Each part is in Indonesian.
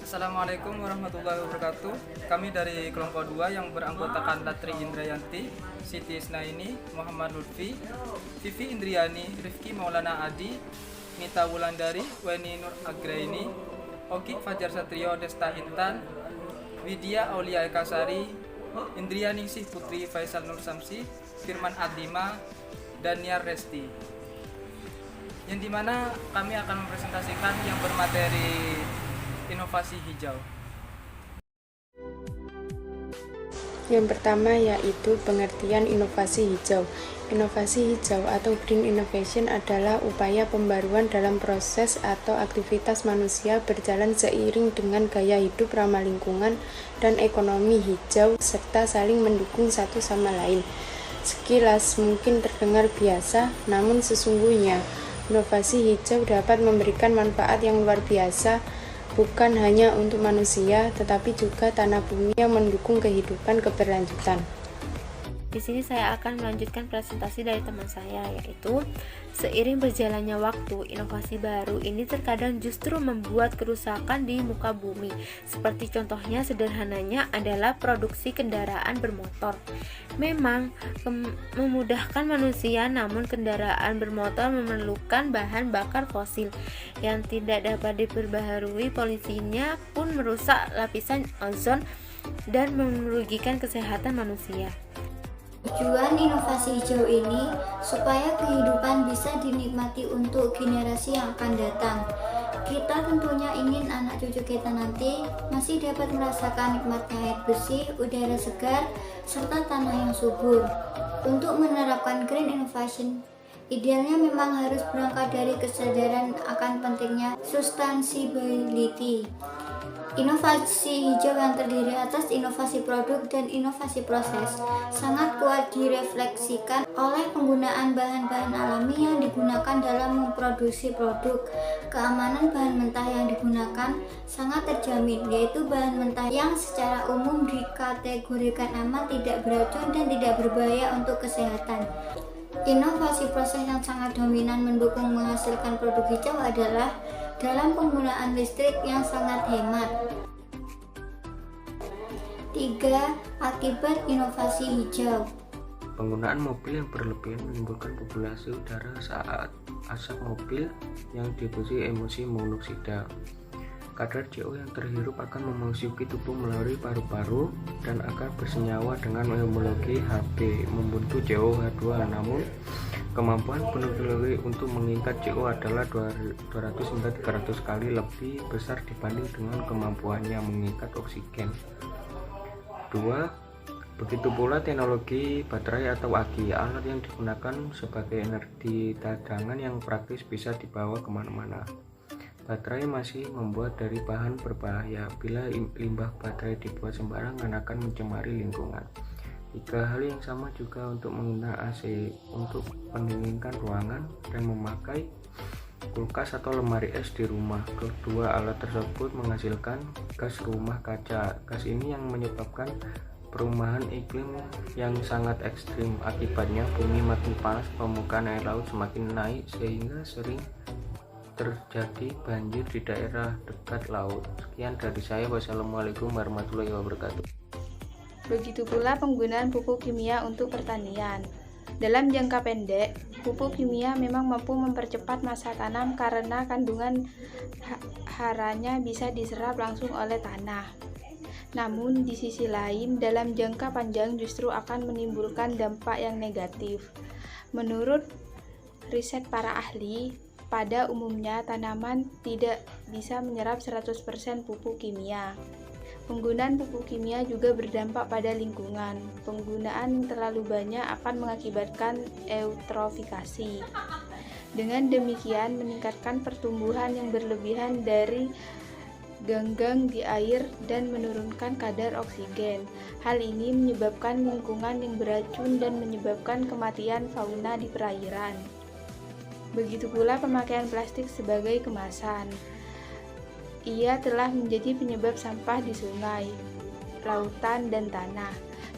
Assalamualaikum warahmatullahi wabarakatuh. Kami dari kelompok 2 yang beranggotakan Latri Indrayanti, Siti Isnaini, Muhammad Lutfi, Vivi Indriani, Rifki Maulana Adi, Mita Wulandari, Weni Nur Agraini, Oki Fajar Satrio Desta Intan, Widya Aulia Ekasari, Indrianingsih Putri Faisal Nur Samsi, Firman Adima, Daniar Resti. Yang dimana kami akan mempresentasikan yang bermateri inovasi hijau. Yang pertama yaitu pengertian inovasi hijau. Inovasi hijau atau green innovation adalah upaya pembaruan dalam proses atau aktivitas manusia berjalan seiring dengan gaya hidup ramah lingkungan dan ekonomi hijau serta saling mendukung satu sama lain. Sekilas mungkin terdengar biasa, namun sesungguhnya inovasi hijau dapat memberikan manfaat yang luar biasa bukan hanya untuk manusia, tetapi juga tanah bumi yang mendukung kehidupan keberlanjutan. Di sini saya akan melanjutkan presentasi dari teman saya, yaitu seiring berjalannya waktu, inovasi baru ini terkadang justru membuat kerusakan di muka bumi. Seperti contohnya sederhananya adalah produksi kendaraan bermotor. Memang memudahkan manusia, namun kendaraan bermotor memerlukan bahan bakar fosil yang tidak dapat diperbaharui. Polusinya pun merusak lapisan ozon dan merugikan kesehatan manusia. Tujuan inovasi hijau ini supaya kehidupan bisa dinikmati untuk generasi yang akan datang. Kita tentunya ingin anak cucu kita nanti masih dapat merasakan nikmatnya air bersih, udara segar, serta tanah yang subur. Untuk menerapkan green innovation, idealnya memang harus berangkat dari kesadaran akan pentingnya sustainability. Inovasi hijau yang terdiri atas inovasi produk dan inovasi proses sangat kuat direfleksikan oleh penggunaan bahan-bahan alami yang digunakan dalam memproduksi produk. Keamanan bahan mentah yang digunakan sangat terjamin, yaitu bahan mentah yang secara umum dikategorikan aman, tidak beracun, dan tidak berbahaya untuk kesehatan. Inovasi proses yang sangat dominan mendukung menghasilkan produk hijau adalah dalam penggunaan listrik yang sangat hemat. 3. Akibat inovasi hijau. Penggunaan mobil yang berlebihan menimbulkan populasi udara saat asap mobil yang dibusi emisi monoksida. Kadar CO yang terhirup akan memasuki tubuh melalui paru-paru dan akan bersenyawa dengan homologi Hb membentuk CO2. Namun kemampuan peneliti untuk mengikat CO adalah 200 hingga 300 kali lebih besar dibanding dengan kemampuannya mengikat oksigen. 2. Begitu pula teknologi baterai atau aki, alat yang digunakan sebagai energi cadangan yang praktis bisa dibawa kemana-mana. Baterai masih membuat dari bahan berbahaya. Bila limbah baterai dibuat sembarangan akan mencemari lingkungan. 3. Hal yang sama juga untuk menggunakan AC untuk mendinginkan ruangan dan memakai kulkas atau lemari es di rumah. Kedua alat tersebut menghasilkan gas rumah kaca. Gas ini yang menyebabkan perubahan iklim yang sangat ekstrim. Akibatnya bumi makin panas, permukaan air laut semakin naik sehingga sering terjadi banjir di daerah dekat laut. Sekian dari saya. Wassalamualaikum warahmatullahi wabarakatuh. Begitu pula penggunaan pupuk kimia untuk pertanian. Dalam jangka pendek, pupuk kimia memang mampu mempercepat masa tanam karena kandungan haranya bisa diserap langsung oleh tanah. Namun di sisi lain, dalam jangka panjang justru akan menimbulkan dampak yang negatif. Menurut riset para ahli, pada umumnya tanaman tidak bisa menyerap 100% pupuk kimia. Penggunaan pupuk kimia juga berdampak pada lingkungan. Penggunaan terlalu banyak akan mengakibatkan eutrofikasi. Dengan demikian meningkatkan pertumbuhan yang berlebihan dari ganggang di air dan menurunkan kadar oksigen. Hal ini menyebabkan lingkungan yang beracun dan menyebabkan kematian fauna di perairan. Begitu pula pemakaian plastik sebagai kemasan. Ia telah menjadi penyebab sampah di sungai, lautan, dan tanah.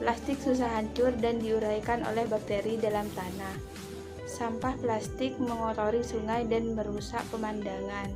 Plastik susah hancur dan diuraikan oleh bakteri dalam tanah. Sampah plastik mengotori sungai dan merusak pemandangan.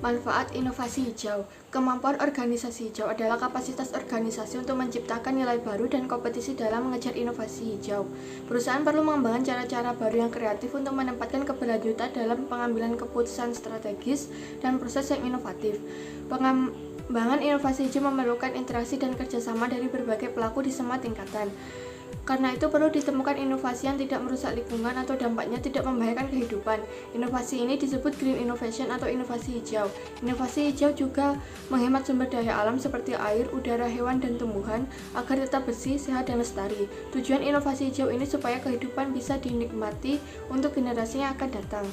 Manfaat inovasi hijau. Kemampuan organisasi hijau adalah kapasitas organisasi untuk menciptakan nilai baru dan kompetisi dalam mengejar inovasi hijau. Perusahaan perlu mengembangkan cara-cara baru yang kreatif untuk menempatkan keberlanjutan dalam pengambilan keputusan strategis dan proses yang inovatif. Pengembangan inovasi hijau memerlukan interaksi dan kerjasama dari berbagai pelaku di semua tingkatan. Karena itu perlu ditemukan inovasi yang tidak merusak lingkungan atau dampaknya tidak membahayakan kehidupan. Inovasi ini disebut green innovation atau inovasi hijau. Inovasi hijau juga menghemat sumber daya alam seperti air, udara, hewan, dan tumbuhan agar tetap bersih, sehat, dan lestari. Tujuan inovasi hijau ini supaya kehidupan bisa dinikmati untuk generasi yang akan datang.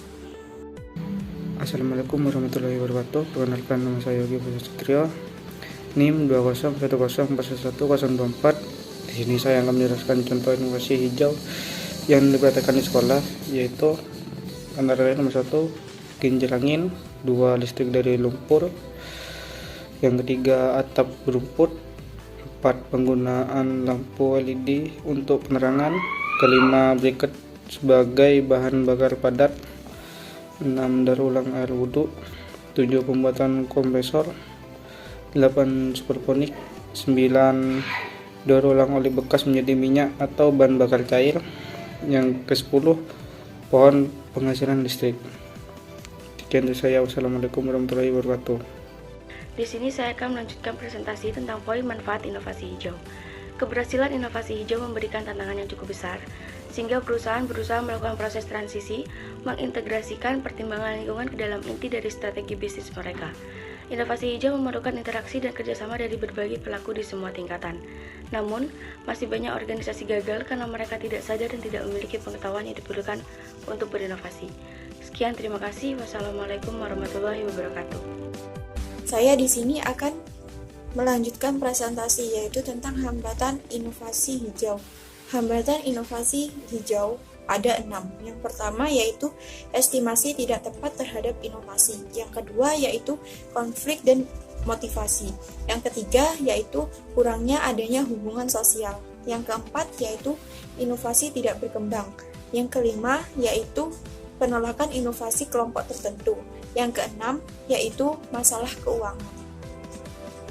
Assalamualaikum warahmatullahi wabarakatuh. Perkenalkan, nama saya Yogi Pusatrio, NIM 2010141104. Di sini saya akan menjelaskan contoh inovasi hijau yang dipraktekkan di sekolah, yaitu antara lain nomor 1, kincir angin, 2, listrik dari lumpur, yang ketiga atap berumput, 4, penggunaan lampu LED untuk penerangan, kelima briket sebagai bahan bakar padat, 6, daur ulang air wudhu, 7, pembuatan kompresor, 8, supersonik, 9, daur ulang oli bekas menjadi minyak atau bahan bakar cair, yang ke-10, pohon penghasilan listrik. Sekian dari saya. Wassalamualaikum warahmatullahi wabarakatuh. Di sini saya akan melanjutkan presentasi tentang poin manfaat inovasi hijau. Keberhasilan inovasi hijau memberikan tantangan yang cukup besar, sehingga perusahaan berusaha melakukan proses transisi, mengintegrasikan pertimbangan lingkungan ke dalam inti dari strategi bisnis mereka. Inovasi hijau memerlukan interaksi dan kerjasama dari berbagai pelaku di semua tingkatan. Namun, masih banyak organisasi gagal karena mereka tidak sadar dan tidak memiliki pengetahuan yang diperlukan untuk berinovasi. Sekian, terima kasih. Wassalamualaikum warahmatullahi wabarakatuh. Saya di sini akan melanjutkan presentasi, yaitu tentang hambatan inovasi hijau. Hambatan inovasi hijau ada 6. Yang pertama yaitu estimasi tidak tepat terhadap inovasi. Yang kedua yaitu konflik dan motivasi. Yang ketiga yaitu kurangnya adanya hubungan sosial. Yang keempat yaitu inovasi tidak berkembang. Yang kelima yaitu penolakan inovasi kelompok tertentu. Yang keenam yaitu masalah keuangan.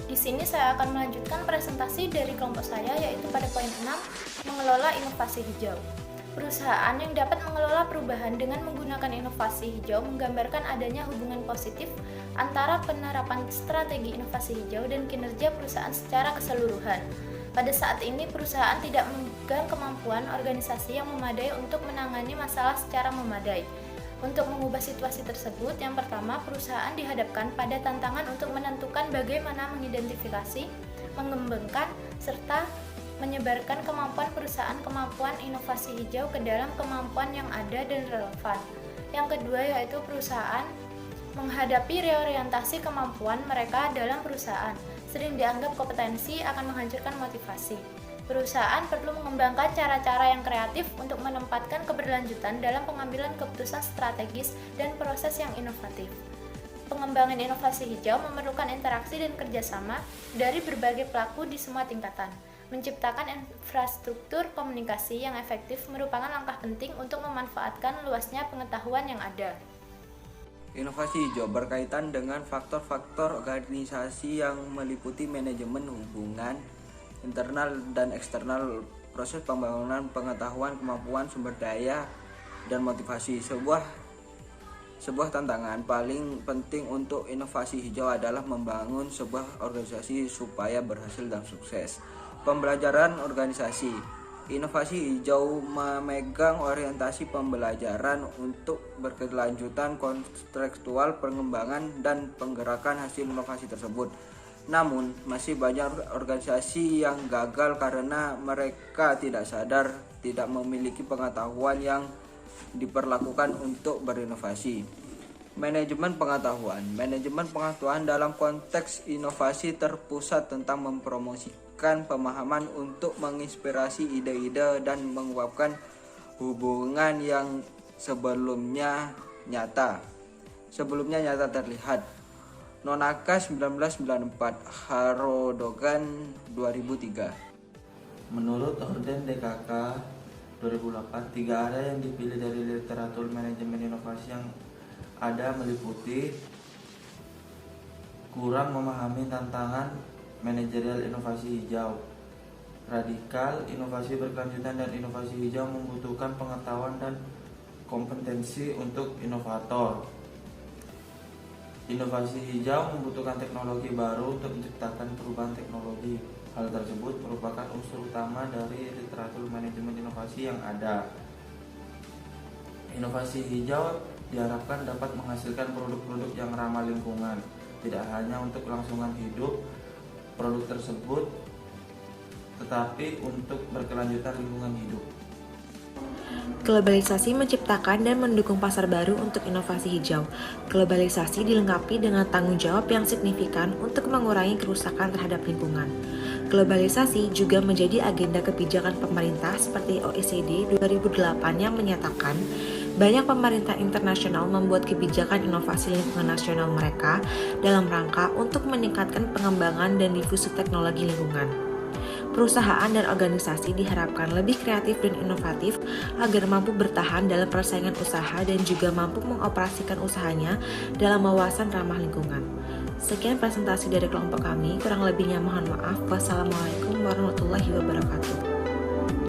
Di sini saya akan melanjutkan presentasi dari kelompok saya, yaitu pada poin 6, mengelola inovasi hijau. Perusahaan yang dapat mengelola perubahan dengan menggunakan inovasi hijau menggambarkan adanya hubungan positif antara penerapan strategi inovasi hijau dan kinerja perusahaan secara keseluruhan. Pada saat ini, perusahaan tidak memegang kemampuan organisasi yang memadai untuk menangani masalah secara memadai. Untuk mengubah situasi tersebut, yang pertama, perusahaan dihadapkan pada tantangan untuk menentukan bagaimana mengidentifikasi, mengembangkan, serta menyebarkan kemampuan perusahaan kemampuan inovasi hijau ke dalam kemampuan yang ada dan relevan. Yang kedua yaitu perusahaan menghadapi reorientasi kemampuan mereka dalam perusahaan. Sering dianggap kompetensi akan menghancurkan motivasi. Perusahaan perlu mengembangkan cara-cara yang kreatif untuk menempatkan keberlanjutan dalam pengambilan keputusan strategis dan proses yang inovatif. Pengembangan inovasi hijau memerlukan interaksi dan kerjasama dari berbagai pelaku di semua tingkatan. Menciptakan infrastruktur komunikasi yang efektif merupakan langkah penting untuk memanfaatkan luasnya pengetahuan yang ada. Inovasi hijau berkaitan dengan faktor-faktor organisasi yang meliputi manajemen hubungan internal dan eksternal, proses pembangunan pengetahuan, kemampuan, sumber daya, dan motivasi. Sebuah tantangan paling penting untuk inovasi hijau adalah membangun sebuah organisasi supaya berhasil dan sukses. Pembelajaran organisasi. Inovasi hijau memegang orientasi pembelajaran untuk berkelanjutan kontekstual pengembangan dan penggerakan hasil inovasi tersebut. Namun, masih banyak organisasi yang gagal karena mereka tidak sadar, tidak memiliki pengetahuan yang diperlakukan untuk berinovasi. Manajemen pengetahuan. Manajemen pengetahuan dalam konteks inovasi terpusat tentang mempromosikan pemahaman untuk menginspirasi ide-ide dan menguapkan hubungan yang sebelumnya nyata terlihat. Nonaka 1994, Harodogan 2003. Menurut Orden DKK 2008, 3 area yang dipilih dari literatur manajemen inovasi yang ada meliputi kurang memahami tantangan manajerial inovasi hijau. Radikal, inovasi berkelanjutan dan inovasi hijau membutuhkan pengetahuan dan kompetensi untuk inovator. Inovasi hijau membutuhkan teknologi baru untuk menciptakan perubahan teknologi. Hal tersebut merupakan unsur utama dari literatur manajemen inovasi yang ada. Inovasi hijau diharapkan dapat menghasilkan produk-produk yang ramah lingkungan, tidak hanya untuk kelangsungan hidup produk tersebut, tetapi untuk berkelanjutan lingkungan hidup. Globalisasi menciptakan dan mendukung pasar baru untuk inovasi hijau. Globalisasi dilengkapi dengan tanggung jawab yang signifikan untuk mengurangi kerusakan terhadap lingkungan. Globalisasi juga menjadi agenda kebijakan pemerintah seperti OECD 2008 yang menyatakan banyak pemerintah internasional membuat kebijakan inovasi lingkungan nasional mereka dalam rangka untuk meningkatkan pengembangan dan difusi teknologi lingkungan. Perusahaan dan organisasi diharapkan lebih kreatif dan inovatif agar mampu bertahan dalam persaingan usaha dan juga mampu mengoperasikan usahanya dalam wawasan ramah lingkungan. Sekian presentasi dari kelompok kami, kurang lebihnya mohon maaf. Wassalamualaikum warahmatullahi wabarakatuh.